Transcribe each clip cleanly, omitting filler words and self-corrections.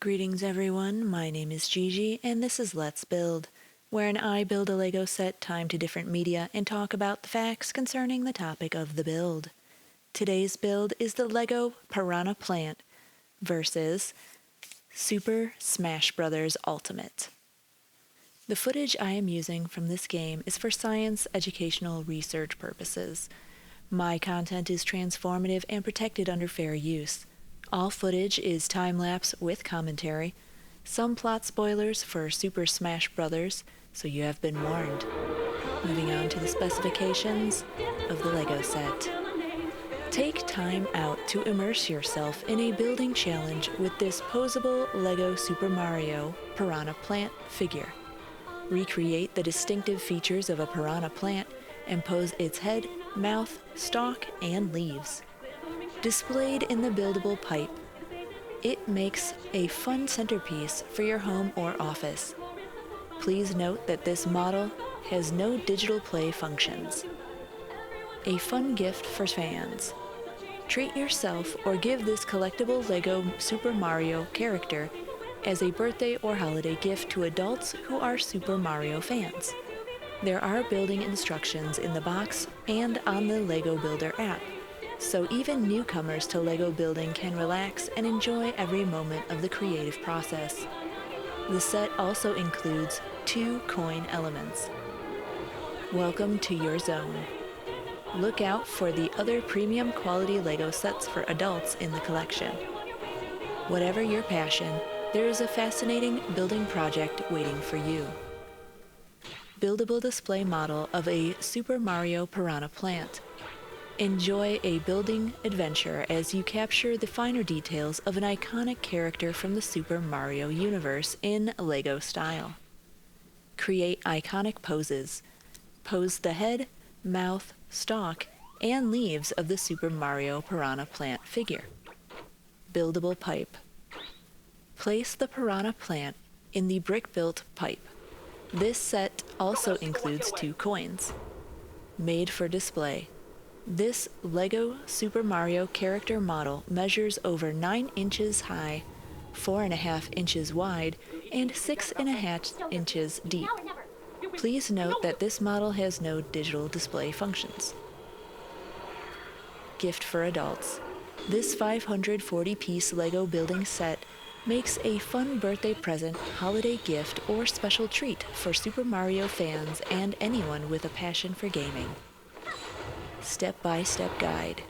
Greetings everyone, my name is Gigi and this is Let's Build, wherein I build a Lego set timed to different media and talk about the facts concerning the topic of the build. Today's build is the Lego Piranha Plant versus Super Smash Bros. Ultimate. The footage I am using from this game is for science educational research purposes. My content is transformative and protected under fair use. All footage is time-lapse with commentary. Some plot spoilers for Super Smash Bros., so you have been warned. Moving on to the specifications of the Lego set. Take time out to immerse yourself in a building challenge with this posable Lego Super Mario Piranha Plant figure. Recreate the distinctive features of a piranha plant and pose its head, mouth, stalk, and leaves. Displayed in the buildable pipe, it makes a fun centerpiece for your home or office. Please note that this model has no digital play functions. A fun gift for fans. Treat yourself or give this collectible Lego Super Mario character as a birthday or holiday gift to adults who are Super Mario fans. There are building instructions in the box and on the Lego Builder app, so even newcomers to Lego building can relax and enjoy every moment of the creative process. The set also includes 2 coin elements. Welcome to your zone. Look out for the other premium quality Lego sets for adults in the collection. Whatever your passion, there is a fascinating building project waiting for you. Buildable display model of a Super Mario Piranha Plant. Enjoy a building adventure as you capture the finer details of an iconic character from the Super Mario universe in Lego style. Create iconic poses. Pose the head, mouth, stalk, and leaves of the Super Mario Piranha Plant figure. Buildable pipe. Place the Piranha Plant in the brick-built pipe. This set also includes 2 coins. Made for display. This Lego Super Mario character model measures over 9 inches high, 4.5 inches wide, and 6.5 inches deep. Please note that this model has no digital display functions. Gift for adults. This 540-piece Lego building set makes a fun birthday present, holiday gift, or special treat for Super Mario fans and anyone with a passion for gaming. Step-by-step guide.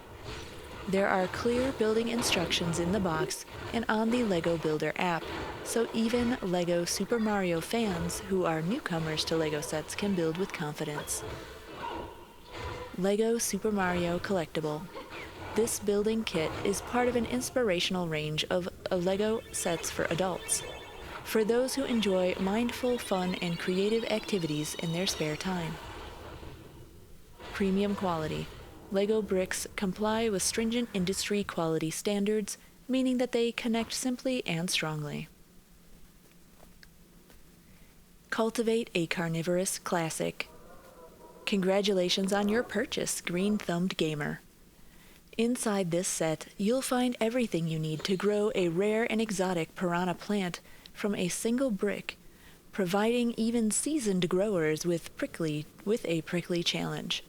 There are clear building instructions in the box and on the Lego Builder app, so even Lego Super Mario fans who are newcomers to Lego sets can build with confidence. Lego Super Mario Collectible. This building kit is part of an inspirational range of Lego sets for adults, for those who enjoy mindful, fun, and creative activities in their spare time. Premium quality. Lego bricks comply with stringent industry quality standards, meaning that they connect simply and strongly. Cultivate a carnivorous classic. Congratulations on your purchase, green-thumbed gamer. Inside this set, you'll find everything you need to grow a rare and exotic piranha plant from a single brick, providing even seasoned growers with a prickly challenge.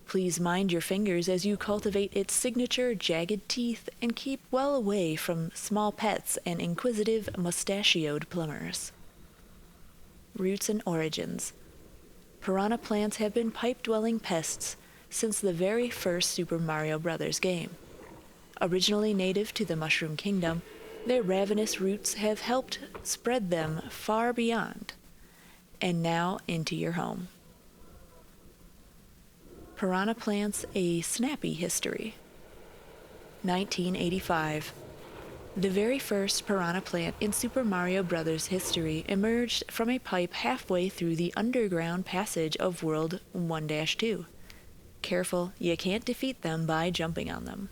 Please mind your fingers as you cultivate its signature jagged teeth and keep well away from small pets and inquisitive mustachioed plumbers. Roots and origins. Piranha plants have been pipe-dwelling pests since the very first Super Mario Bros. Game. Originally native to the Mushroom Kingdom, their ravenous roots have helped spread them far beyond, and now into your home. Piranha Plants, a snappy history. 1985. The very first piranha plant in Super Mario Bros. History emerged from a pipe halfway through the underground passage of World 1-2. Careful, you can't defeat them by jumping on them.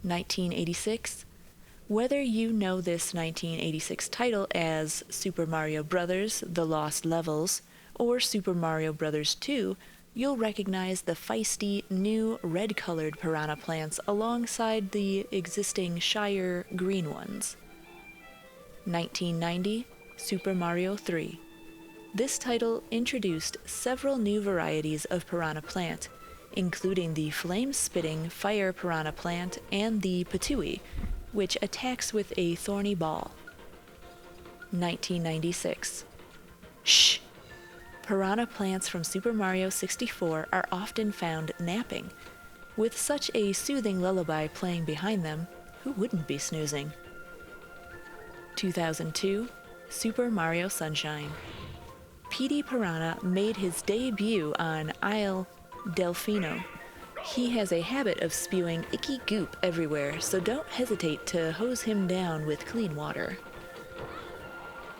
1986. Whether you know this 1986 title as Super Mario Bros. The Lost Levels or Super Mario Bros. 2, you'll recognize the feisty, new red-colored piranha plants alongside the existing Shire green ones. 1990, Super Mario 3. This title introduced several new varieties of piranha plant, including the flame-spitting fire piranha plant and the patui, which attacks with a thorny ball. 1996. Shh! Piranha plants from Super Mario 64 are often found napping. With such a soothing lullaby playing behind them, who wouldn't be snoozing? 2002, Super Mario Sunshine. Petey Piranha made his debut on Isle Delfino. He has a habit of spewing icky goop everywhere, so don't hesitate to hose him down with clean water.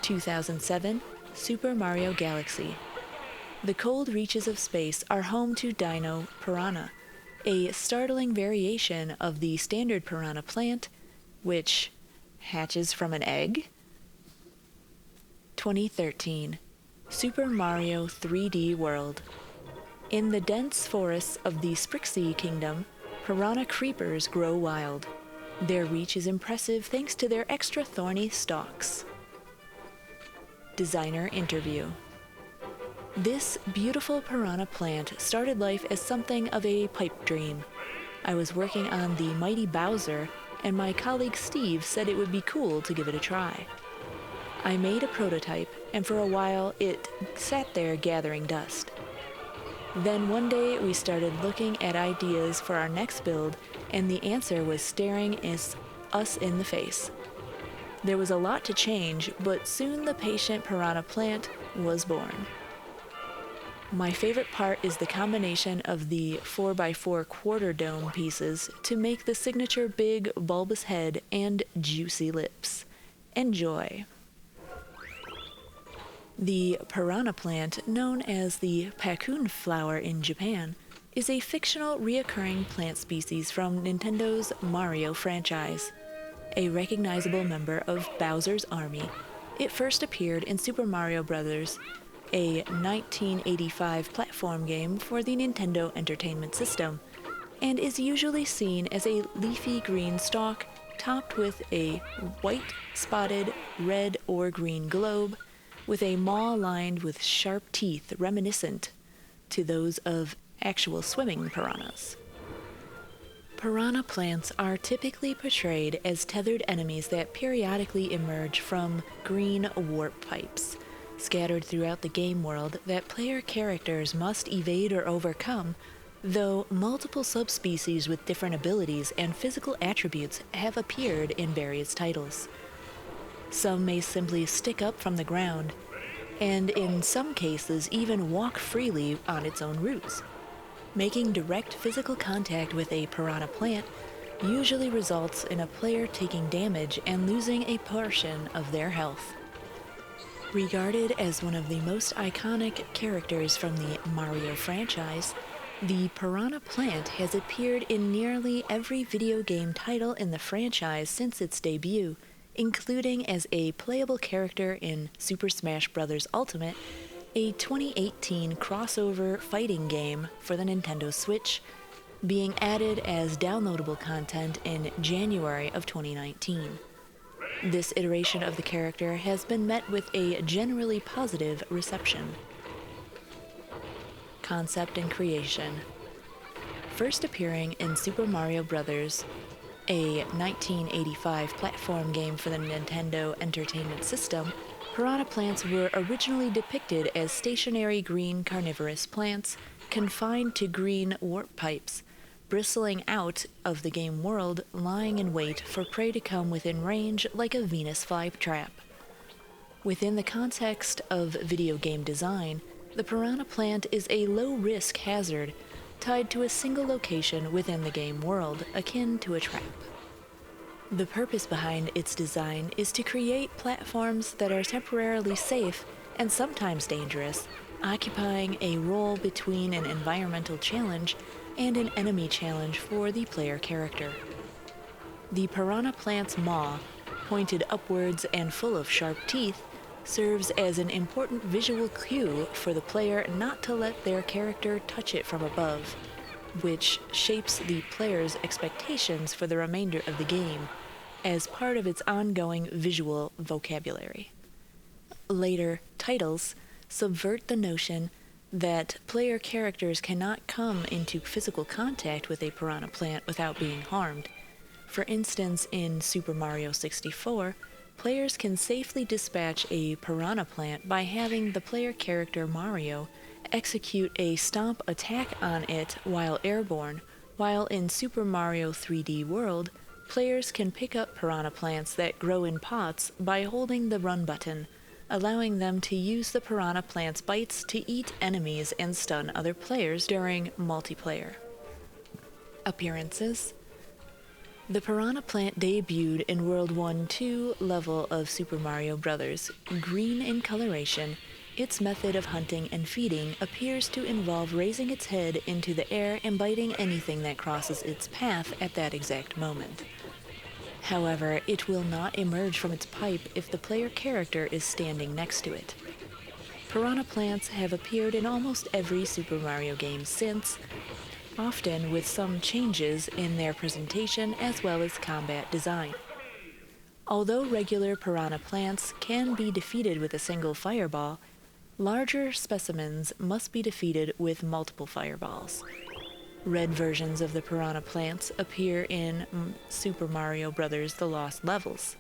2007, Super Mario Galaxy. The cold reaches of space are home to Dino Piranha, a startling variation of the standard piranha plant, which hatches from an egg. 2013, Super Mario 3D World. In the dense forests of the Sprixie Kingdom, piranha creepers grow wild. Their reach is impressive thanks to their extra thorny stalks. Designer interview. This beautiful piranha plant started life as something of a pipe dream. I was working on the mighty Bowser, and my colleague Steve said it would be cool to give it a try. I made a prototype, and for a while it sat there gathering dust. Then one day we started looking at ideas for our next build, and the answer was staring us in the face. There was a lot to change, but soon the patient piranha plant was born. My favorite part is the combination of the 4x4 quarter dome pieces to make the signature big bulbous head and juicy lips. Enjoy! The piranha plant, known as the Pakkun Flower in Japan, is a fictional reoccurring plant species from Nintendo's Mario franchise. A recognizable member of Bowser's army, it first appeared in Super Mario Bros., a 1985 platform game for the Nintendo Entertainment System, and is usually seen as a leafy green stalk topped with a white, spotted, red or green globe, with a maw lined with sharp teeth reminiscent to those of actual swimming piranhas. Piranha plants are typically portrayed as tethered enemies that periodically emerge from green warp pipes, scattered throughout the game world that player characters must evade or overcome, though multiple subspecies with different abilities and physical attributes have appeared in various titles. Some may simply stick up from the ground, and in some cases even walk freely on its own roots. Making direct physical contact with a piranha plant usually results in a player taking damage and losing a portion of their health. Regarded as one of the most iconic characters from the Mario franchise, the piranha plant has appeared in nearly every video game title in the franchise since its debut, including as a playable character in Super Smash Bros. Ultimate, a 2018 crossover fighting game for the Nintendo Switch, being added as downloadable content in January of 2019. This iteration of the character has been met with a generally positive reception. Concept and creation. First appearing in Super Mario Bros., a 1985 platform game for the Nintendo Entertainment System, piranha plants were originally depicted as stationary green carnivorous plants confined to green warp pipes, bristling out of the game world, lying in wait for prey to come within range like a Venus flytrap. Within the context of video game design, the piranha plant is a low-risk hazard tied to a single location within the game world, akin to a trap. The purpose behind its design is to create platforms that are temporarily safe and sometimes dangerous, occupying a role between an environmental challenge and an enemy challenge for the player character. The piranha plant's maw, pointed upwards and full of sharp teeth, serves as an important visual cue for the player not to let their character touch it from above, which shapes the player's expectations for the remainder of the game as part of its ongoing visual vocabulary. Later titles subvert the notion that player characters cannot come into physical contact with a piranha plant without being harmed. For instance, in Super Mario 64, players can safely dispatch a piranha plant by having the player character Mario execute a stomp attack on it while airborne, while in Super Mario 3D World, players can pick up piranha plants that grow in pots by holding the run button, allowing them to use the piranha plant's bites to eat enemies and stun other players during multiplayer. Appearances. The piranha plant debuted in World 1-2 level of Super Mario Bros. Green in coloration, its method of hunting and feeding appears to involve raising its head into the air and biting anything that crosses its path at that exact moment. However, it will not emerge from its pipe if the player character is standing next to it. Piranha plants have appeared in almost every Super Mario game since, often with some changes in their presentation as well as combat design. Although regular piranha plants can be defeated with a single fireball, larger specimens must be defeated with multiple fireballs. Red versions of the piranha plants appear in Super Mario Bros. The Lost Levels.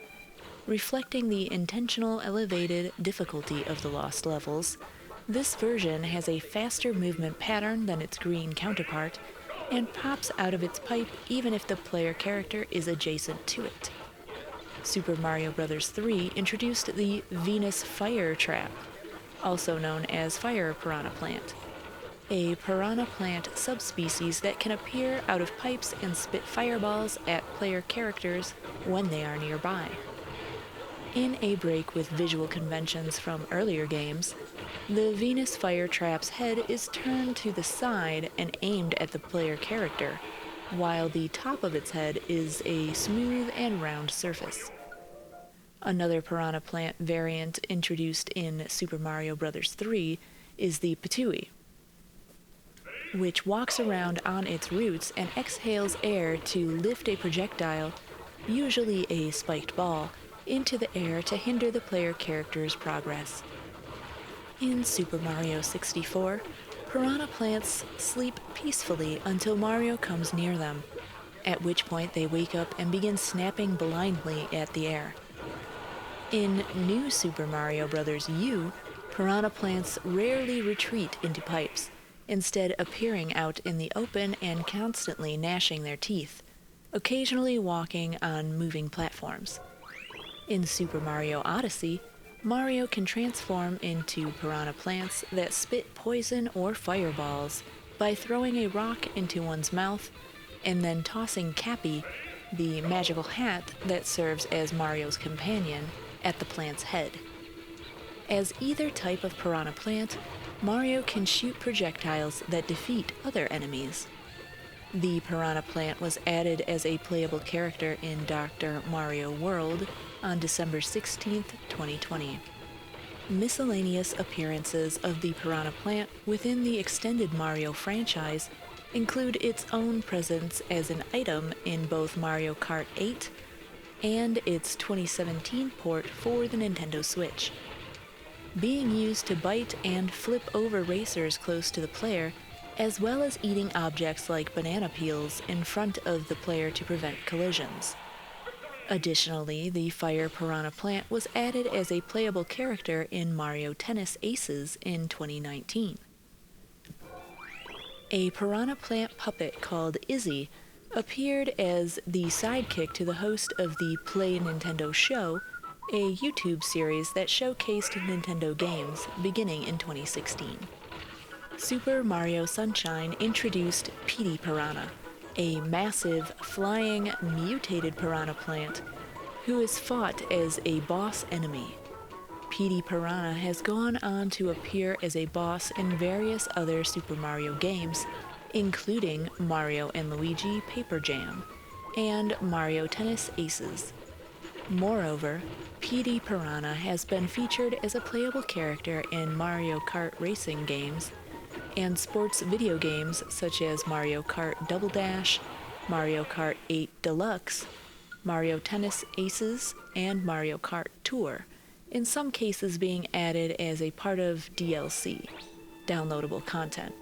Reflecting the intentional elevated difficulty of the Lost Levels, this version has a faster movement pattern than its green counterpart and pops out of its pipe even if the player character is adjacent to it. Super Mario Bros. 3 introduced the Venus Fire Trap, also known as Fire Piranha Plant, a piranha plant subspecies that can appear out of pipes and spit fireballs at player characters when they are nearby. In a break with visual conventions from earlier games, the Venus Fire Trap's head is turned to the side and aimed at the player character, while the top of its head is a smooth and round surface. Another piranha plant variant introduced in Super Mario Bros. 3 is the Patooey, which walks around on its roots and exhales air to lift a projectile, usually a spiked ball, into the air to hinder the player character's progress. In Super Mario 64, piranha plants sleep peacefully until Mario comes near them, at which point they wake up and begin snapping blindly at the air. In New Super Mario Bros. U, piranha plants rarely retreat into pipes, instead appearing out in the open and constantly gnashing their teeth, occasionally walking on moving platforms. In Super Mario Odyssey, Mario can transform into piranha plants that spit poison or fireballs by throwing a rock into one's mouth and then tossing Cappy, the magical hat that serves as Mario's companion, at the plant's head. As either type of piranha plant, Mario can shoot projectiles that defeat other enemies. The piranha plant was added as a playable character in Dr. Mario World on December 16, 2020. Miscellaneous appearances of the piranha plant within the extended Mario franchise include its own presence as an item in both Mario Kart 8 and its 2017 port for the Nintendo Switch. Being used to bite and flip over racers close to the player, as well as eating objects like banana peels in front of the player to prevent collisions. Additionally, the Fire Piranha Plant was added as a playable character in Mario Tennis Aces in 2019. A Piranha Plant puppet called Izzy appeared as the sidekick to the host of the Play Nintendo Show, a YouTube series that showcased Nintendo games beginning in 2016. Super Mario Sunshine introduced Petey Piranha, a massive, flying, mutated piranha plant who is fought as a boss enemy. Petey Piranha has gone on to appear as a boss in various other Super Mario games, including Mario & Luigi Paper Jam and Mario Tennis Aces. Moreover, Petey Piranha has been featured as a playable character in Mario Kart racing games and sports video games such as Mario Kart Double Dash, Mario Kart 8 Deluxe, Mario Tennis Aces, and Mario Kart Tour, in some cases being added as a part of DLC, downloadable content.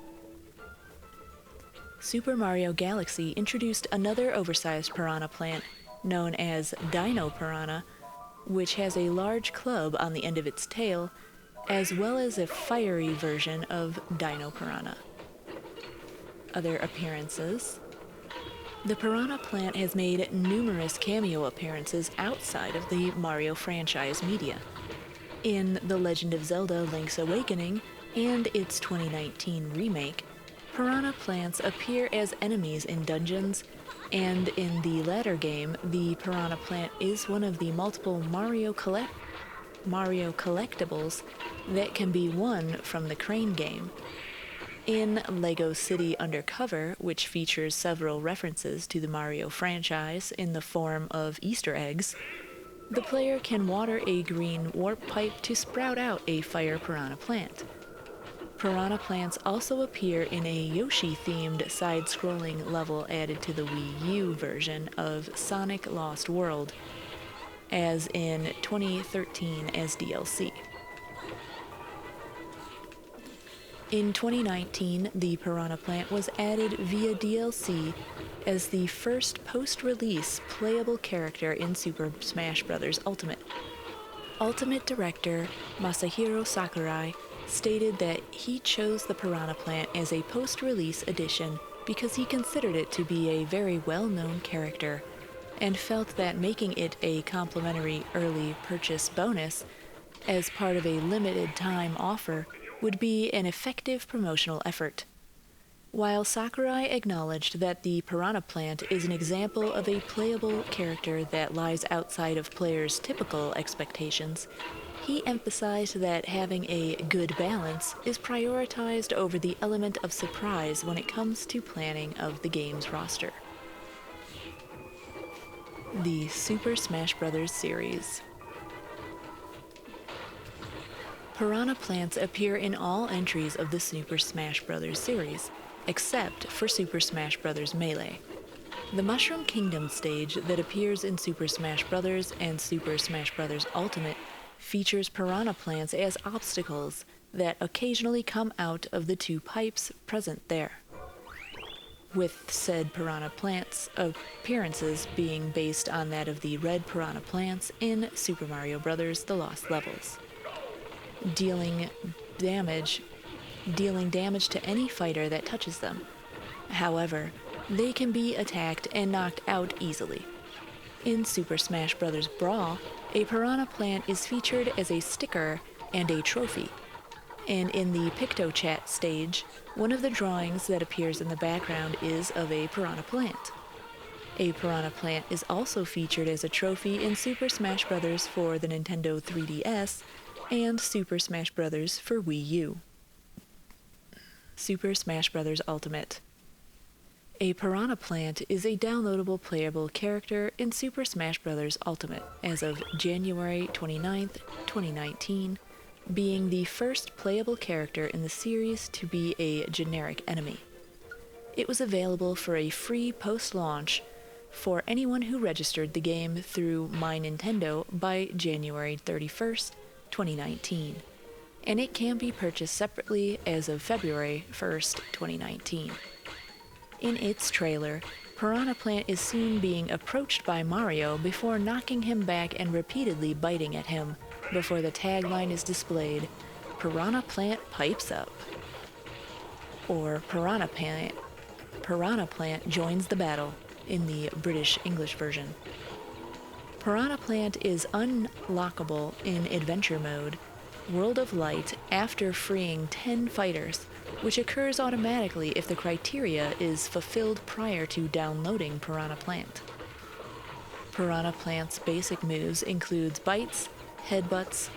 Super Mario Galaxy introduced another oversized piranha plant known as Dino Piranha, which has a large club on the end of its tail, as well as a fiery version of Dino Piranha. Other appearances. The Piranha Plant has made numerous cameo appearances outside of the Mario franchise media. In The Legend of Zelda: Link's Awakening and its 2019 remake, piranha plants appear as enemies in dungeons, and in the latter game, the Piranha Plant is one of the multiple Mario collectibles that can be won from the Crane game. In Lego City Undercover, which features several references to the Mario franchise in the form of Easter eggs, the player can water a green warp pipe to sprout out a fire piranha plant. Piranha plants also appear in a Yoshi-themed side-scrolling level added to the Wii U version of Sonic Lost World, as in 2013 as DLC. In 2019, the Piranha Plant was added via DLC as the first post-release playable character in Super Smash Bros. Ultimate. Ultimate director Masahiro Sakurai stated that he chose the Piranha Plant as a post-release addition because he considered it to be a very well-known character and felt that making it a complimentary early purchase bonus as part of a limited time offer would be an effective promotional effort. While Sakurai acknowledged that the Piranha Plant is an example of a playable character that lies outside of players' typical expectations, he emphasized that having a good balance is prioritized over the element of surprise when it comes to planning of the game's roster. The Super Smash Bros. Series. Piranha plants appear in all entries of the Super Smash Bros. Series, except for Super Smash Bros. Melee. The Mushroom Kingdom stage that appears in Super Smash Bros. And Super Smash Bros. Ultimate features piranha plants as obstacles that occasionally come out of the two pipes present there, with said piranha plants appearances being based on that of the red piranha plants in Super Mario Bros. The Lost Levels. Dealing damage to any fighter that touches them. However, they can be attacked and knocked out easily. In Super Smash Bros. Brawl, a piranha plant is featured as a sticker and a trophy. And in the PictoChat stage, one of the drawings that appears in the background is of a piranha plant. A piranha plant is also featured as a trophy in Super Smash Bros. For the Nintendo 3DS and Super Smash Bros. For Wii U. Super Smash Bros. Ultimate. A piranha plant is a downloadable playable character in Super Smash Bros. Ultimate as of January 29th, 2019, being the first playable character in the series to be a generic enemy. It was available for a free post-launch for anyone who registered the game through My Nintendo by January 31st, 2019, and it can be purchased separately as of February 1st, 2019. In its trailer, Piranha Plant is seen being approached by Mario before knocking him back and repeatedly biting at him before the tagline is displayed, "Piranha Plant pipes up," or Piranha Plant joins the battle in the British English version. Piranha Plant is unlockable in Adventure Mode, World of Light, after freeing 10 fighters, which occurs automatically if the criteria is fulfilled prior to downloading Piranha Plant. Piranha Plant's basic moves includes bites, headbutts,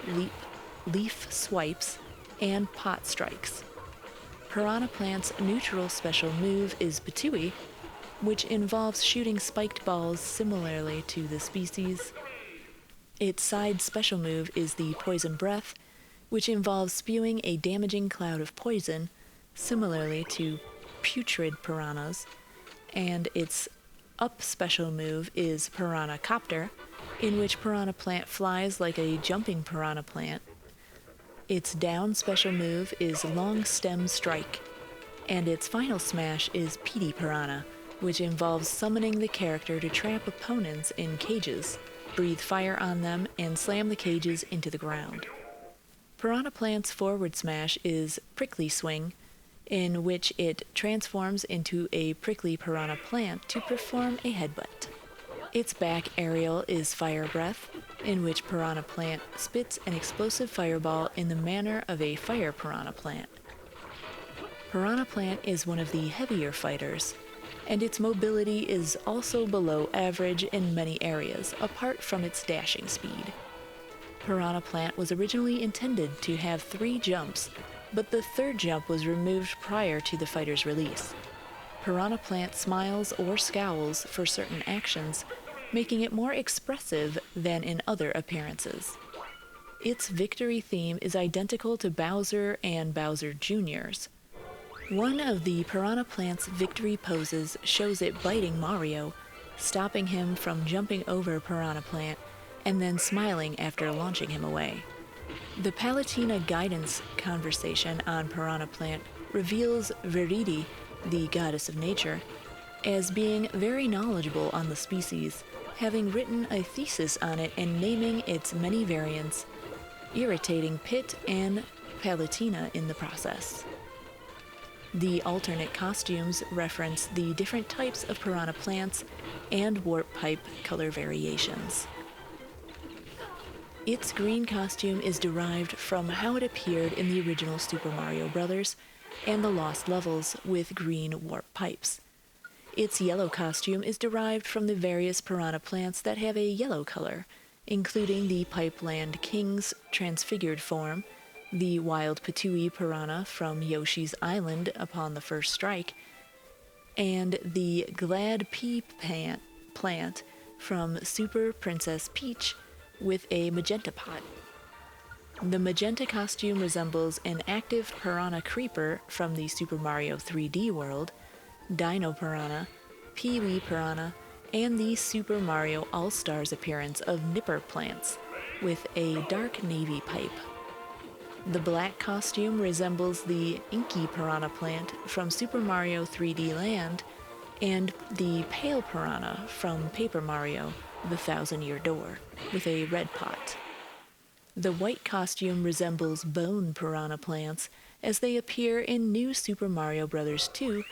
leaf swipes, and pot strikes. Piranha Plant's neutral special move is Patui, which involves shooting spiked balls similarly to the species. Its side special move is the Poison Breath, which involves spewing a damaging cloud of poison, similarly to putrid piranhas, and its up special move is Piranha Copter, in which Piranha Plant flies like a jumping Piranha Plant. Its down special move is Long Stem Strike, and its final smash is Petey Piranha, which involves summoning the character to trap opponents in cages, breathe fire on them, and slam the cages into the ground. Piranha Plant's forward smash is Prickly Swing, in which it transforms into a prickly piranha plant to perform a headbutt. Its back aerial is Fire Breath, in which Piranha Plant spits an explosive fireball in the manner of a fire piranha plant. Piranha Plant is one of the heavier fighters, and its mobility is also below average in many areas, apart from its dashing speed. Piranha Plant was originally intended to have 3 jumps, but the 3rd jump was removed prior to the fighter's release. Piranha Plant smiles or scowls for certain actions, making it more expressive than in other appearances. Its victory theme is identical to Bowser and Bowser Jr.'s. One of the Piranha Plant's victory poses shows it biting Mario, stopping him from jumping over Piranha Plant, and then smiling after launching him away. The Palutena guidance conversation on Piranha Plant reveals Viridi, the goddess of nature, as being very knowledgeable on the species, having written a thesis on it and naming its many variants, irritating Pit and Palutena in the process. The alternate costumes reference the different types of Piranha Plants and warp pipe color variations. Its green costume is derived from how it appeared in the original Super Mario Bros. And the Lost Levels with green warp pipes. Its yellow costume is derived from the various Piranha Plants that have a yellow color, including the Pipeland King's transfigured form, the Wild Patooey Piranha from Yoshi's Island upon the first strike, and the Glad Pea Plant from Super Princess Peach with a magenta pot. The magenta costume resembles an active piranha creeper from the Super Mario 3D world, Dino Piranha, Pee-wee Piranha, and the Super Mario All-Stars appearance of Nipper Plants with a dark navy pipe. The black costume resembles the Inky Piranha Plant from Super Mario 3D Land and the Pale Piranha from Paper Mario, The Thousand-Year Door, with a red pot. The white costume resembles Bone Piranha Plants as they appear in New Super Mario Bros. 2,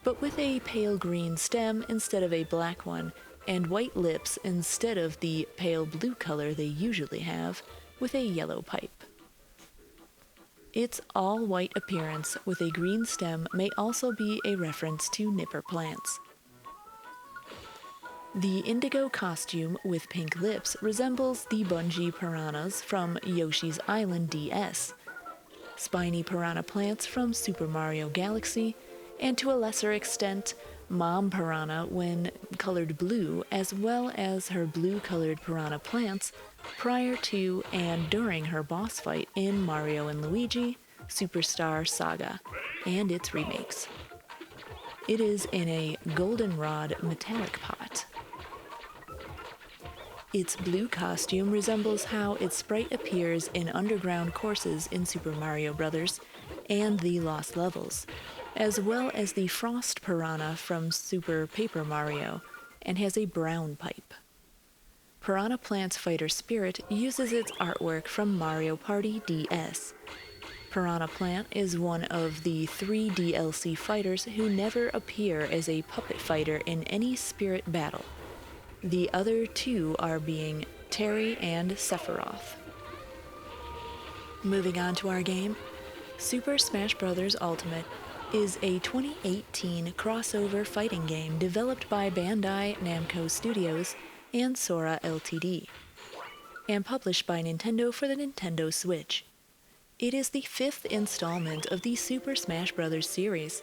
but with a pale green stem instead of a black one, and white lips instead of the pale blue color they usually have, with a yellow pipe. Its all-white appearance with a green stem may also be a reference to Nipper Plants. The indigo costume with pink lips resembles the Bungee Piranhas from Yoshi's Island DS, Spiny Piranha Plants from Super Mario Galaxy, and to a lesser extent, Mom Piranha when colored blue, as well as her blue-colored Piranha Plants prior to and during her boss fight in Mario & Luigi Superstar Saga and its remakes. It is in a goldenrod metallic pot. Its blue costume resembles how its sprite appears in underground courses in Super Mario Bros. And the Lost Levels, as well as the Frost Piranha from Super Paper Mario, and has a brown pipe. Piranha Plant's fighter spirit uses its artwork from Mario Party DS. Piranha Plant is one of the 3 DLC fighters who never appear as a puppet fighter in any spirit battle. The other 2 are being Terry and Sephiroth. Moving on to our game, Super Smash Bros. Ultimate is a 2018 crossover fighting game developed by Bandai Namco Studios and Sora Ltd. and published by Nintendo for the Nintendo Switch. It is the 5th installment of the Super Smash Bros. Series,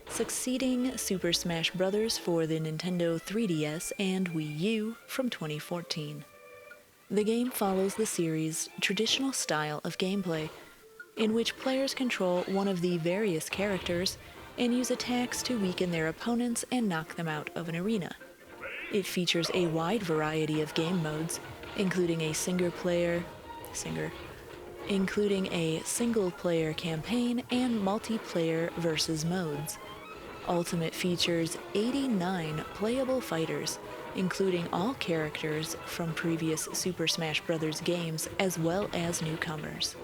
succeeding Super Smash Bros. For the Nintendo 3DS and Wii U from 2014. The game follows the series' traditional style of gameplay, in which players control one of the various characters and use attacks to weaken their opponents and knock them out of an arena. It features a wide variety of game modes, including a single-player campaign and multiplayer versus modes. Ultimate features 89 playable fighters, including all characters from previous Super Smash Bros. Games as well as newcomers.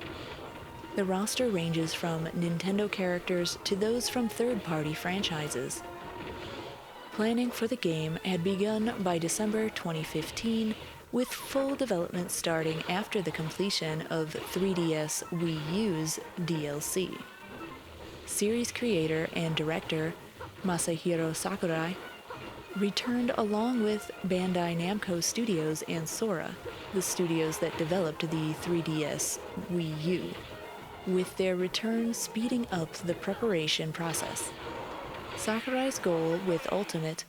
The roster ranges from Nintendo characters to those from third-party franchises. Planning for the game had begun by December 2015, with full development starting after the completion of 3DS Wii U's DLC. Series creator and director Masahiro Sakurai returned along with Bandai Namco Studios and Sora, the studios that developed the 3DS Wii U, with their return speeding up the preparation process. Sakurai's goal with Ultimate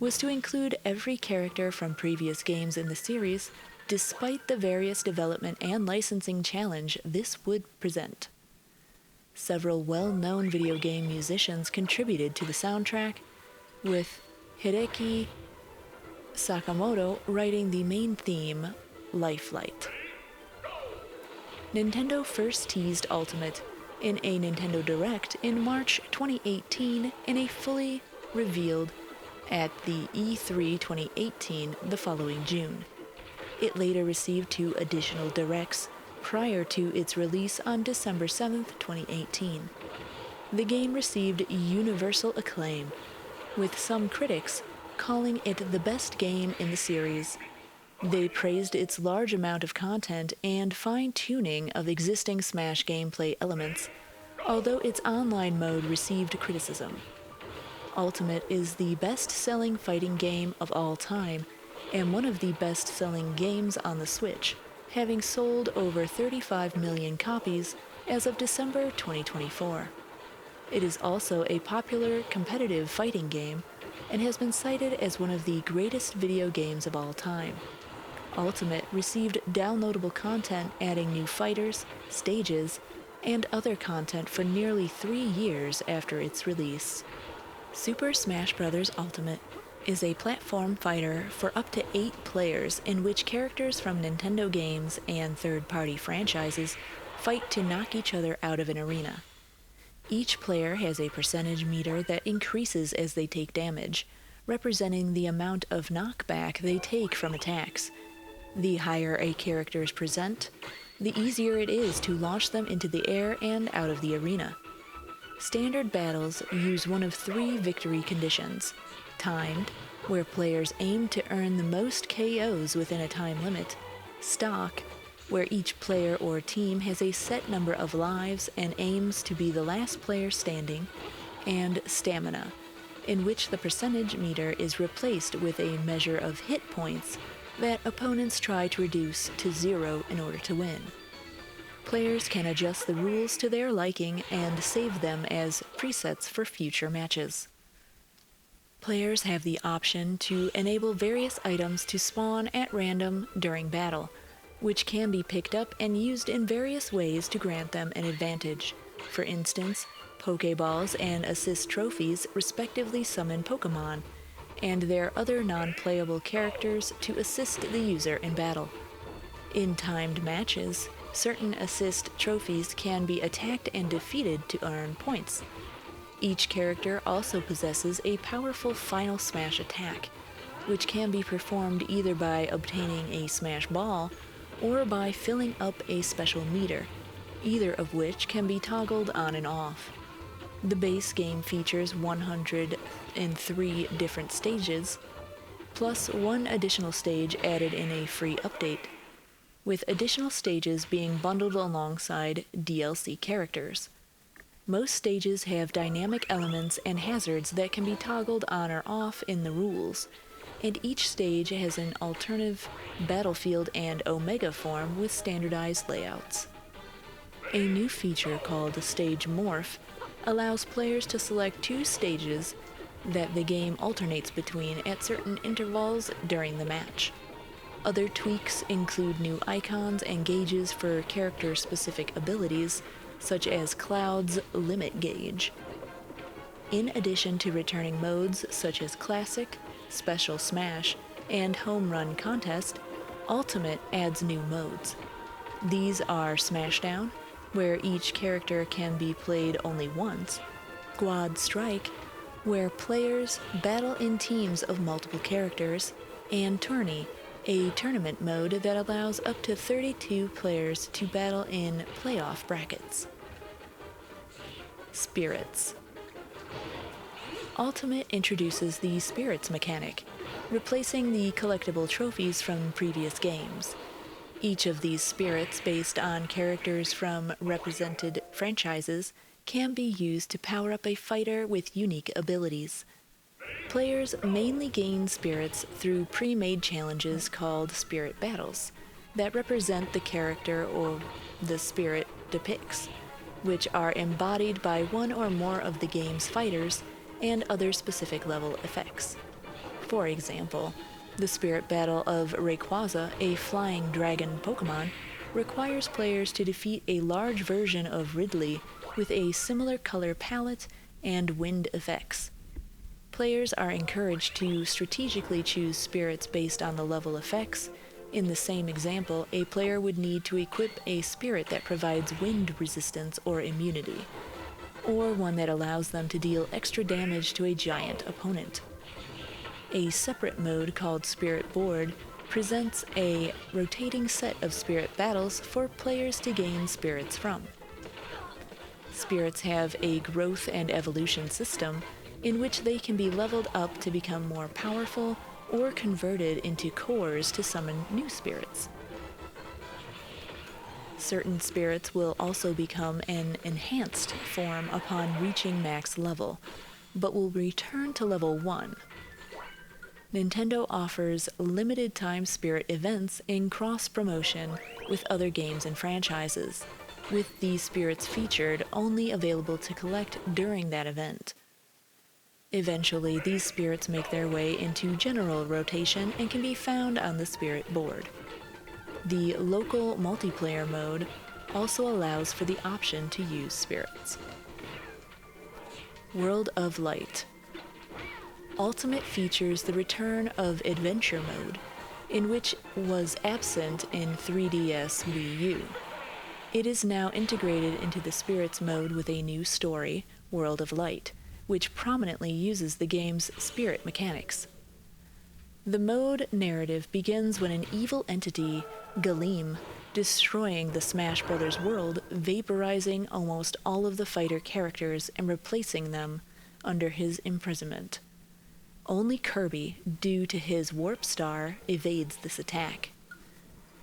was to include every character from previous games in the series, despite the various development and licensing challenge this would present. Several well-known video game musicians contributed to the soundtrack, with Hideki Sakamoto writing the main theme, Lifelight. Nintendo first teased Ultimate in a Nintendo Direct in March 2018 and a fully revealed at the E3 2018 the following June. It later received 2 additional Directs prior to its release on December 7, 2018. The game received universal acclaim, with some critics calling it the best game in the series. They praised its large amount of content and fine-tuning of existing Smash gameplay elements, although its online mode received criticism. Ultimate is the best-selling fighting game of all time, and one of the best-selling games on the Switch, having sold over 35 million copies as of December 2024. It is also a popular competitive fighting game, and has been cited as one of the greatest video games of all time. Ultimate received downloadable content adding new fighters, stages, and other content for nearly 3 years after its release. Super Smash Bros. Ultimate is a platform fighter for up to 8 players in which characters from Nintendo games and third-party franchises fight to knock each other out of an arena. Each player has a percentage meter that increases as they take damage, representing the amount of knockback they take from attacks. The higher a character's percent, the easier it is to launch them into the air and out of the arena. Standard battles use one of 3 victory conditions: timed, where players aim to earn the most KOs within a time limit; stalk, where each player or team has a set number of lives and aims to be the last player standing; and stamina, in which the percentage meter is replaced with a measure of hit points that opponents try to reduce to 0 in order to win. Players can adjust the rules to their liking and save them as presets for future matches. Players have the option to enable various items to spawn at random during battle, which can be picked up and used in various ways to grant them an advantage. For instance, Pokeballs and assist trophies respectively summon Pokemon, and their other non-playable characters to assist the user in battle. In timed matches, certain assist trophies can be attacked and defeated to earn points. Each character also possesses a powerful final smash attack, which can be performed either by obtaining a smash ball or by filling up a special meter, either of which can be toggled on and off. The base game features 103 different stages, plus 1 additional stage added in a free update, with additional stages being bundled alongside DLC characters. Most stages have dynamic elements and hazards that can be toggled on or off in the rules, and each stage has an alternative battlefield and Omega form with standardized layouts. A new feature called Stage Morph allows players to select 2 stages that the game alternates between at certain intervals during the match. Other tweaks include new icons and gauges for character-specific abilities, such as Cloud's Limit Gauge. In addition to returning modes such as Classic, Special Smash, and Home Run Contest, Ultimate adds new modes. These are Smashdown, where each character can be played only once, Squad Strike, where players battle in teams of multiple characters, and Tourney, a tournament mode that allows up to 32 players to battle in playoff brackets. Spirits. Ultimate introduces the Spirits mechanic, replacing the collectible trophies from previous games. Each of these spirits, based on characters from represented franchises, can be used to power up a fighter with unique abilities. Players mainly gain spirits through pre-made challenges called spirit battles that represent the character or the spirit depicts, which are embodied by one or more of the game's fighters and other specific level effects. For example, the spirit battle of Rayquaza, a flying dragon Pokemon, requires players to defeat a large version of Ridley with a similar color palette and wind effects. Players are encouraged to strategically choose spirits based on the level effects. In the same example, a player would need to equip a spirit that provides wind resistance or immunity, or one that allows them to deal extra damage to a giant opponent. A separate mode called Spirit Board presents a rotating set of spirit battles for players to gain spirits from. Spirits have a growth and evolution system in which they can be leveled up to become more powerful or converted into cores to summon new spirits. Certain spirits will also become an enhanced form upon reaching max level, but will return to level 1. Nintendo offers limited-time spirit events in cross-promotion with other games and franchises, with these spirits featured only available to collect during that event. Eventually, these spirits make their way into general rotation and can be found on the spirit board. The local multiplayer mode also allows for the option to use spirits. World of Light. Ultimate features the return of Adventure Mode, in which was absent in 3DS Wii U. It is now integrated into the Spirits mode with a new story, World of Light, which prominently uses the game's spirit mechanics. The mode narrative begins when an evil entity, Galeem, destroying the Smash Bros. World, vaporizing almost all of the fighter characters and replacing them under his imprisonment. Only Kirby, due to his warp star, evades this attack.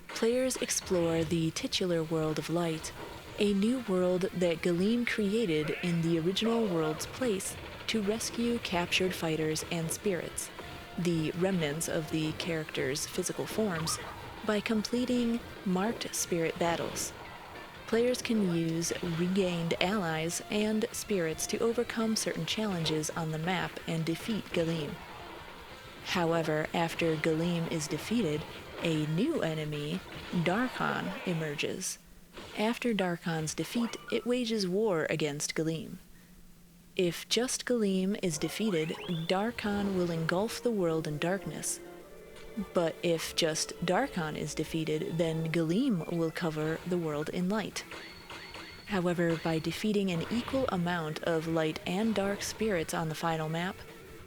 Players explore the titular World of Light, a new world that Galeem created in the original world's place to rescue captured fighters and spirits, the remnants of the characters' physical forms, by completing marked spirit battles. Players can use regained allies and spirits to overcome certain challenges on the map and defeat Galeem. However, after Galeem is defeated, a new enemy, Darkon, emerges. After Darkon's defeat, it wages war against Galeem. If just Galeem is defeated, Darkon will engulf the world in darkness. But if just Darkon is defeated, then Galeem will cover the world in light. However, by defeating an equal amount of light and dark spirits on the final map,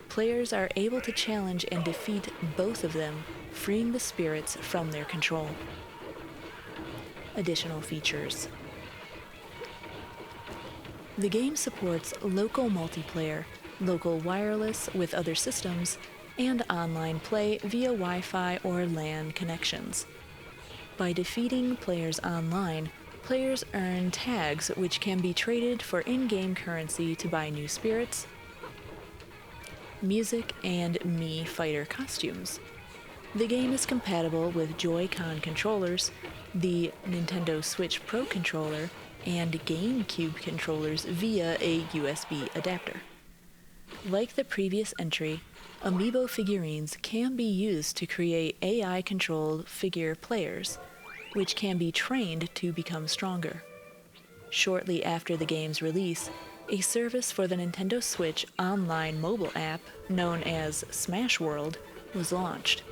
players are able to challenge and defeat both of them, freeing the spirits from their control. Additional features. The game supports local multiplayer, local wireless with other systems, and online play via Wi-Fi or LAN connections. By defeating players online, players earn tags which can be traded for in-game currency to buy new spirits, music, and Mii fighter costumes. The game is compatible with Joy-Con controllers, the Nintendo Switch Pro controller, and GameCube controllers via a USB adapter. Like the previous entry, Amiibo figurines can be used to create AI-controlled figure players, which can be trained to become stronger. Shortly after the game's release, a service for the Nintendo Switch online mobile app known as Smash World was launched,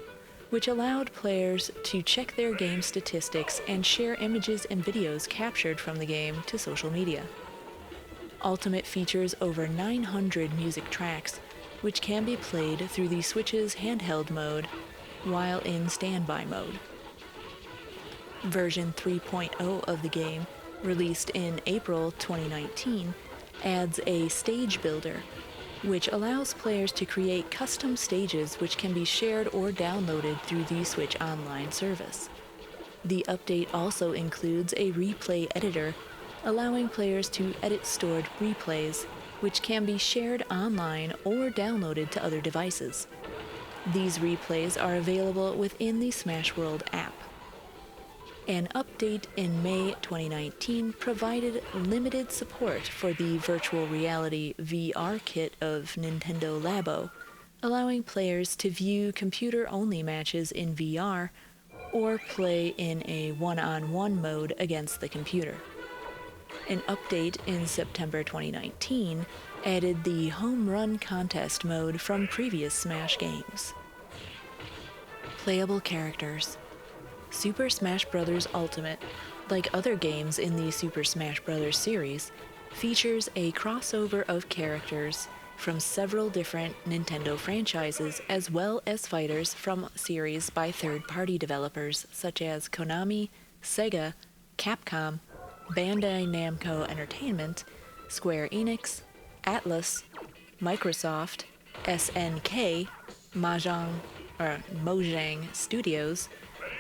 which allowed players to check their game statistics and share images and videos captured from the game to social media. Ultimate features over 900 music tracks, which can be played through the Switch's handheld mode while in standby mode. Version 3.0 of the game, released in April 2019, adds a stage builder, which allows players to create custom stages which can be shared or downloaded through the Switch Online service. The update also includes a replay editor, allowing players to edit stored replays, which can be shared online or downloaded to other devices. These replays are available within the Smash World app. An update in May 2019 provided limited support for the virtual reality VR kit of Nintendo Labo, allowing players to view computer-only matches in VR or play in a one-on-one mode against the computer. An update in September 2019 added the Home Run Contest mode from previous Smash games. Playable characters. Super Smash Bros. Ultimate, like other games in the Super Smash Bros. Series, features a crossover of characters from several different Nintendo franchises as well as fighters from series by third-party developers such as Konami, Sega, Capcom, Bandai Namco Entertainment, Square Enix, Atlus, Microsoft, SNK, Mojang Studios,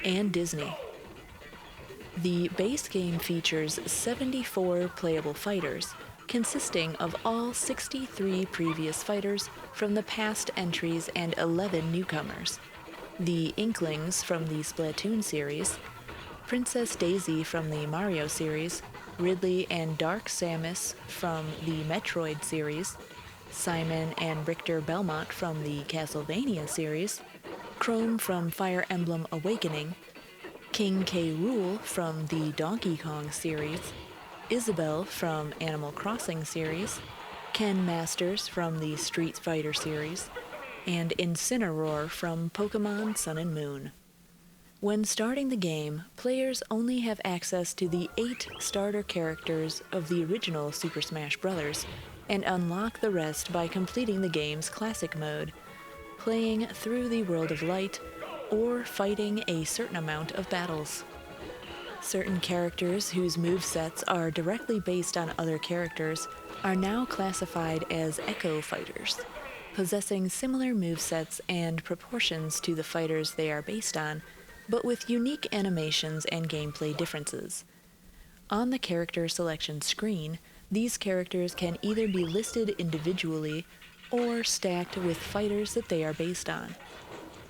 and Disney. The base game features 74 playable fighters, consisting of all 63 previous fighters from the past entries and 11 newcomers. The Inklings from the Splatoon series, Princess Daisy from the Mario series, Ridley and Dark Samus from the Metroid series, Simon and Richter Belmont from the Castlevania series, Chrome from Fire Emblem Awakening, King K. Rool from the Donkey Kong series, Isabelle from Animal Crossing series, Ken Masters from the Street Fighter series, and Incineroar from Pokemon Sun and Moon. When starting the game, players only have access to the 8 starter characters of the original Super Smash Bros. And unlock the rest by completing the game's classic mode, playing through the World of Light, or fighting a certain amount of battles. Certain characters whose movesets are directly based on other characters are now classified as Echo Fighters, possessing similar movesets and proportions to the fighters they are based on, but with unique animations and gameplay differences. On the character selection screen, these characters can either be listed individually or stacked with fighters that they are based on.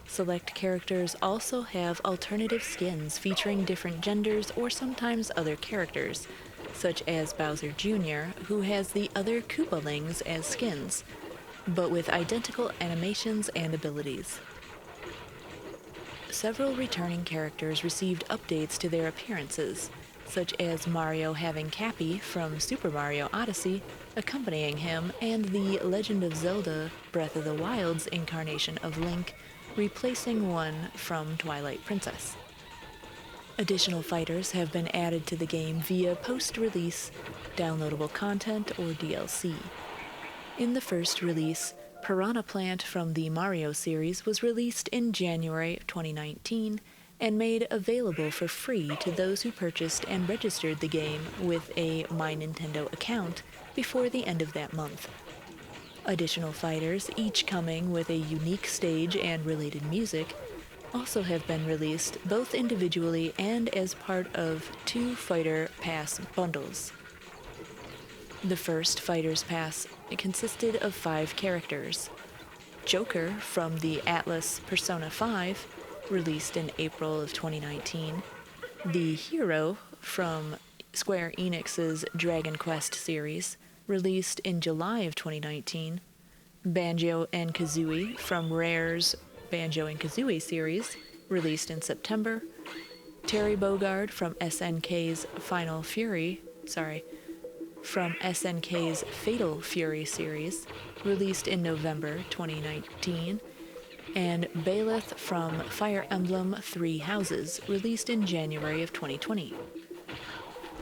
Select characters also have alternative skins featuring different genders or sometimes other characters, such as Bowser Jr., who has the other Koopalings as skins, but with identical animations and abilities. Several returning characters received updates to their appearances, such as Mario having Cappy from Super Mario Odyssey accompanying him, and the Legend of Zelda Breath of the Wild's incarnation of Link replacing one from Twilight Princess. Additional fighters have been added to the game via post-release downloadable content or DLC. In the first release, Piranha Plant from the Mario series was released in January 2019 and made available for free to those who purchased and registered the game with a My Nintendo account before the end of that month. Additional fighters, each coming with a unique stage and related music, also have been released both individually and as part of 2 Fighter Pass bundles. The first Fighter's Pass consisted of 5 characters. Joker from the Atlus Persona 5, released in April of 2019, the Hero from Square Enix's Dragon Quest series, released in July of 2019, Banjo and Kazooie from Rare's Banjo and Kazooie series, released in September. Terry Bogard from SNK's Fatal Fury series, released in November 2019, and Baelith from Fire Emblem Three Houses, released in January of 2020.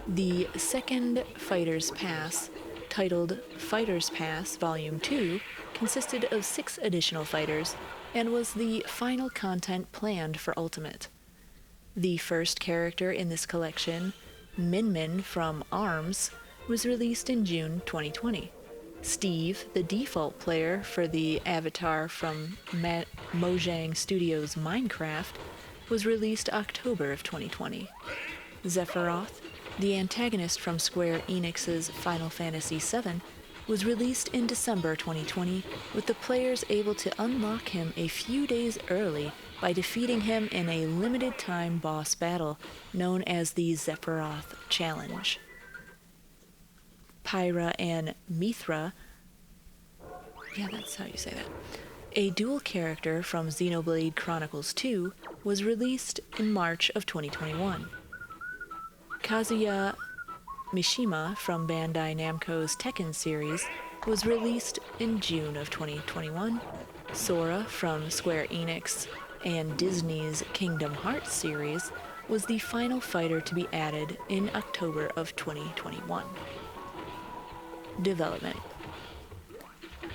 The second Fighter's Pass, titled Fighter's Pass Volume 2, consisted of 6 additional fighters and was the final content planned for Ultimate. The first character in this collection, Min Min from ARMS, was released in June 2020. Steve, the default player for the avatar from Mojang Studios' Minecraft, was released October of 2020. Sephiroth, the antagonist from Square Enix's Final Fantasy VII, was released in December 2020, with the players able to unlock him a few days early by defeating him in a limited-time boss battle known as the Sephiroth Challenge. Pyra and Mithra, yeah, that's how you say that, a dual character from Xenoblade Chronicles 2, was released in March of 2021. Kazuya Mishima from Bandai Namco's Tekken series was released in June of 2021. Sora from Square Enix and Disney's Kingdom Hearts series was the final fighter to be added in October of 2021. Development.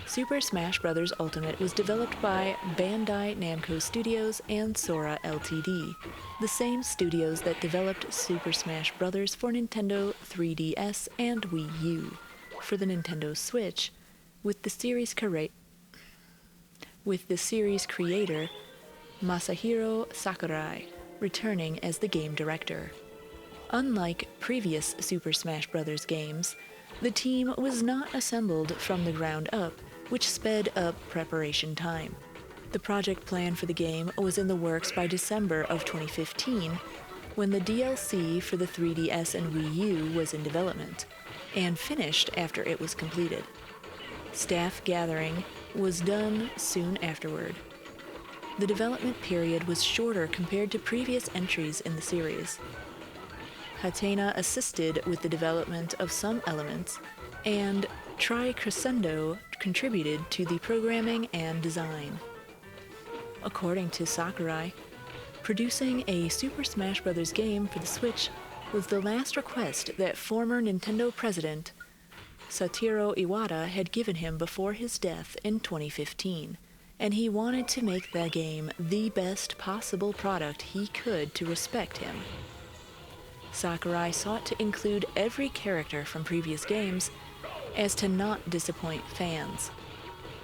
Super Smash Bros. Ultimate was developed by Bandai Namco Studios and Sora Ltd., the same studios that developed Super Smash Bros. For Nintendo 3DS and Wii U. For the Nintendo Switch, with the series creator Masahiro Sakurai returning as the game director. Unlike previous Super Smash Bros. Games, the team was not assembled from the ground up, which sped up preparation time. The project plan for the game was in the works by December of 2015, when the DLC for the 3DS and Wii U was in development, and finished after it was completed. Staff gathering was done soon afterward. The development period was shorter compared to previous entries in the series. Hatena assisted with the development of some elements, and Tri-Crescendo contributed to the programming and design. According to Sakurai, producing a Super Smash Bros. Game for the Switch was the last request that former Nintendo president Satoru Iwata had given him before his death in 2015, and he wanted to make the game the best possible product he could to respect him. Sakurai sought to include every character from previous games as to not disappoint fans.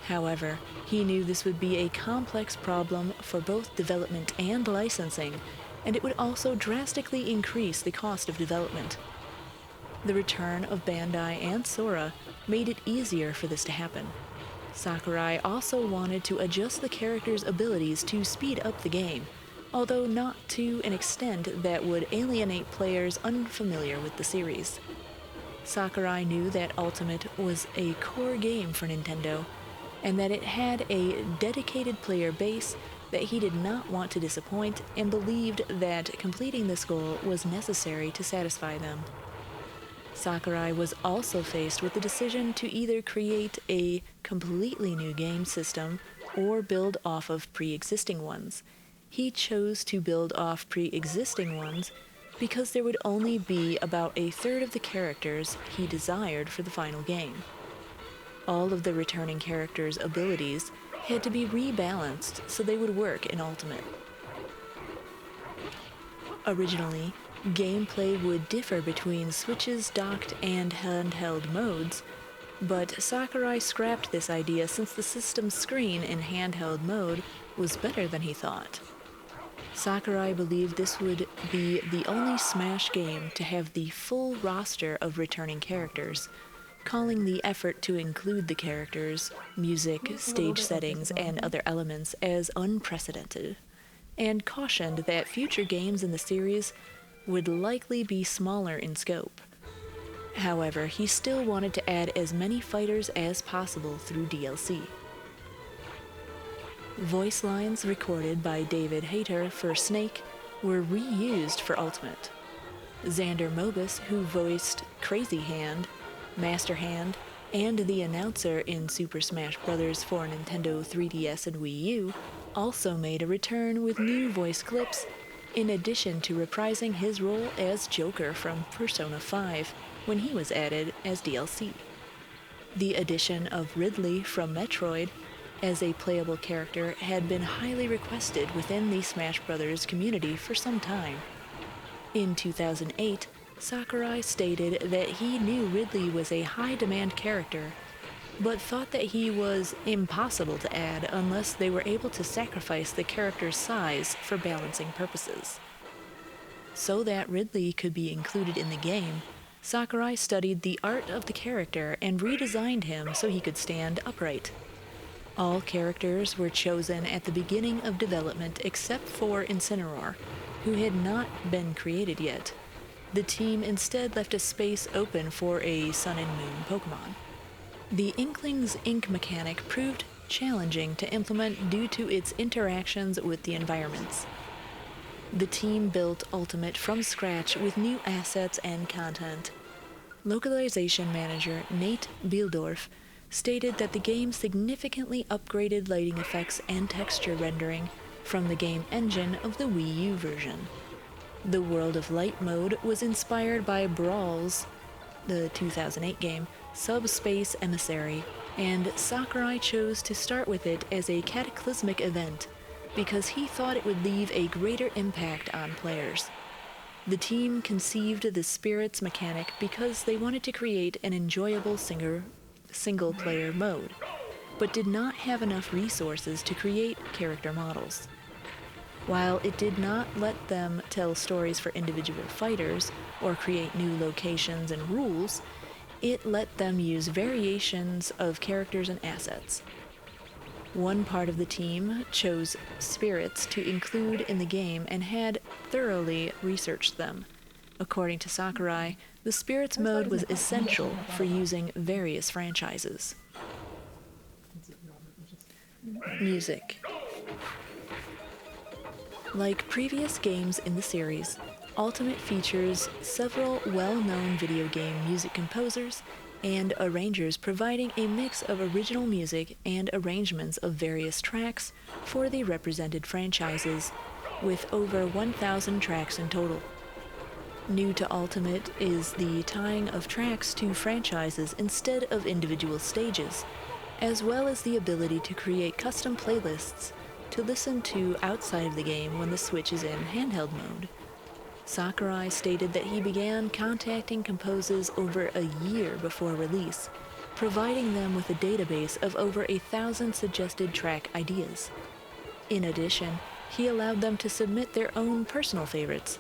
However, he knew this would be a complex problem for both development and licensing, and it would also drastically increase the cost of development. The return of Bandai and Sora made it easier for this to happen. Sakurai also wanted to adjust the characters' abilities to speed up the game, although not to an extent that would alienate players unfamiliar with the series. Sakurai knew that Ultimate was a core game for Nintendo, and that it had a dedicated player base that he did not want to disappoint, and believed that completing this goal was necessary to satisfy them. Sakurai was also faced with the decision to either create a completely new game system or build off of pre-existing ones. He chose to build off pre-existing ones because there would only be about a third of the characters he desired for the final game. All of the returning characters' abilities had to be rebalanced so they would work in Ultimate. Originally, gameplay would differ between Switch's docked and handheld modes, but Sakurai scrapped this idea since the system's screen in handheld mode was better than he thought. Sakurai believed this would be the only Smash game to have the full roster of returning characters, calling the effort to include the characters, music, stage settings, and other elements as unprecedented, and cautioned that future games in the series would likely be smaller in scope. However, he still wanted to add as many fighters as possible through DLC. Voice lines recorded by David Hayter for Snake were reused for Ultimate. Xander Mobus, who voiced Crazy Hand, Master Hand, and the announcer in Super Smash Bros. For Nintendo 3DS and Wii U, also made a return with new voice clips, in addition to reprising his role as Joker from Persona 5 when he was added as DLC. The addition of Ridley from Metroid as a playable character had been highly requested within the Smash Bros. Community for some time. In 2008, Sakurai stated that he knew Ridley was a high-demand character, but thought that he was impossible to add unless they were able to sacrifice the character's size for balancing purposes. So that Ridley could be included in the game, Sakurai studied the art of the character and redesigned him so he could stand upright. All characters were chosen at the beginning of development except for Incineroar, who had not been created yet. The team instead left a space open for a Sun and Moon Pokemon. The Inkling's ink mechanic proved challenging to implement due to its interactions with the environments. The team built Ultimate from scratch with new assets and content. Localization manager Nate Bieldorf stated that the game significantly upgraded lighting effects and texture rendering from the game engine of the Wii U version. The World of Light mode was inspired by Brawl's, the 2008 game, Subspace Emissary, and Sakurai chose to start with it as a cataclysmic event because he thought it would leave a greater impact on players. The team conceived the Spirits mechanic because they wanted to create an enjoyable single-player mode, but did not have enough resources to create character models. While it did not let them tell stories for individual fighters or create new locations and rules, it let them use variations of characters and assets. One part of the team chose spirits to include in the game and had thoroughly researched them. According to Sakurai, the spirits mode was essential for using various franchises. Music. Like previous games in the series, Ultimate features several well-known video game music composers and arrangers providing a mix of original music and arrangements of various tracks for the represented franchises, with over 1,000 tracks in total. New to Ultimate is the tying of tracks to franchises instead of individual stages, as well as the ability to create custom playlists to listen to outside of the game when the Switch is in handheld mode. Sakurai stated that he began contacting composers over a year before release, providing them with a database of over 1,000 suggested track ideas. In addition, he allowed them to submit their own personal favorites,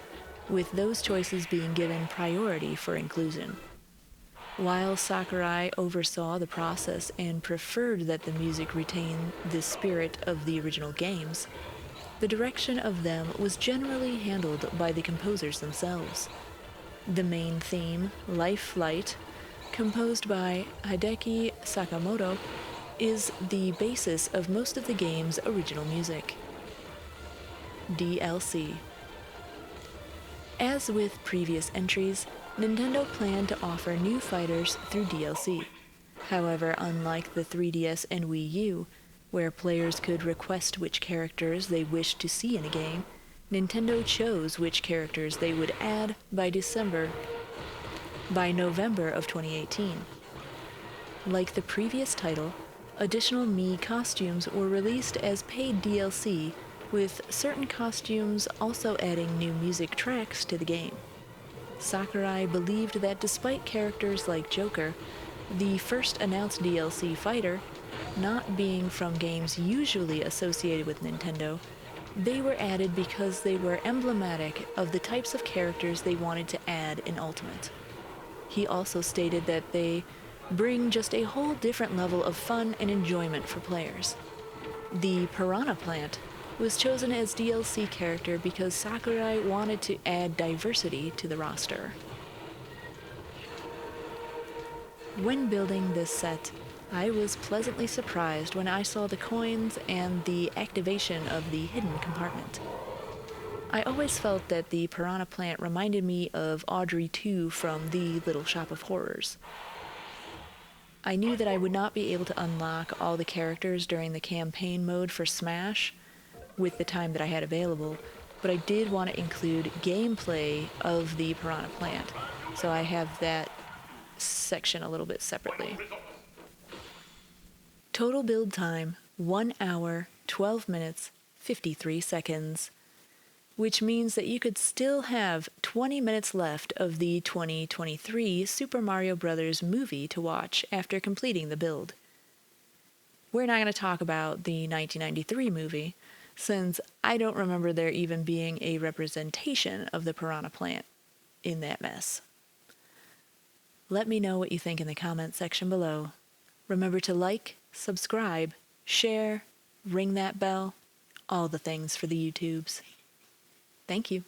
with those choices being given priority for inclusion. While Sakurai oversaw the process and preferred that the music retain the spirit of the original games, the direction of them was generally handled by the composers themselves. The main theme, Life Flight, composed by Hideki Sakamoto, is the basis of most of the game's original music. DLC. As with previous entries, Nintendo planned to offer new fighters through DLC. However, unlike the 3DS and Wii U, where players could request which characters they wished to see in a game, Nintendo chose which characters they would add by November of 2018. Like the previous title, additional Mii costumes were released as paid DLC, with certain costumes also adding new music tracks to the game. Sakurai believed that despite characters like Joker, the first announced DLC fighter, not being from games usually associated with Nintendo, they were added because they were emblematic of the types of characters they wanted to add in Ultimate. He also stated that they bring just a whole different level of fun and enjoyment for players. The Piranha Plant was chosen as DLC character because Sakurai wanted to add diversity to the roster. When building this set, I was pleasantly surprised when I saw the coins and the activation of the hidden compartment. I always felt that the Piranha Plant reminded me of Audrey 2 from The Little Shop of Horrors. I knew that I would not be able to unlock all the characters during the campaign mode for Smash with the time that I had available, but I did want to include gameplay of the Piranha Plant, so I have that section a little bit separately. Total build time, 1 hour, 12 minutes, 53 seconds, which means that you could still have 20 minutes left of the 2023 Super Mario Bros. Movie to watch after completing the build. We're not going to talk about the 1993 movie, since I don't remember there even being a representation of the Piranha Plant in that mess. Let me know what you think in the comments section below. Remember to like, subscribe, share, ring that bell, all the things for the YouTubes. Thank you.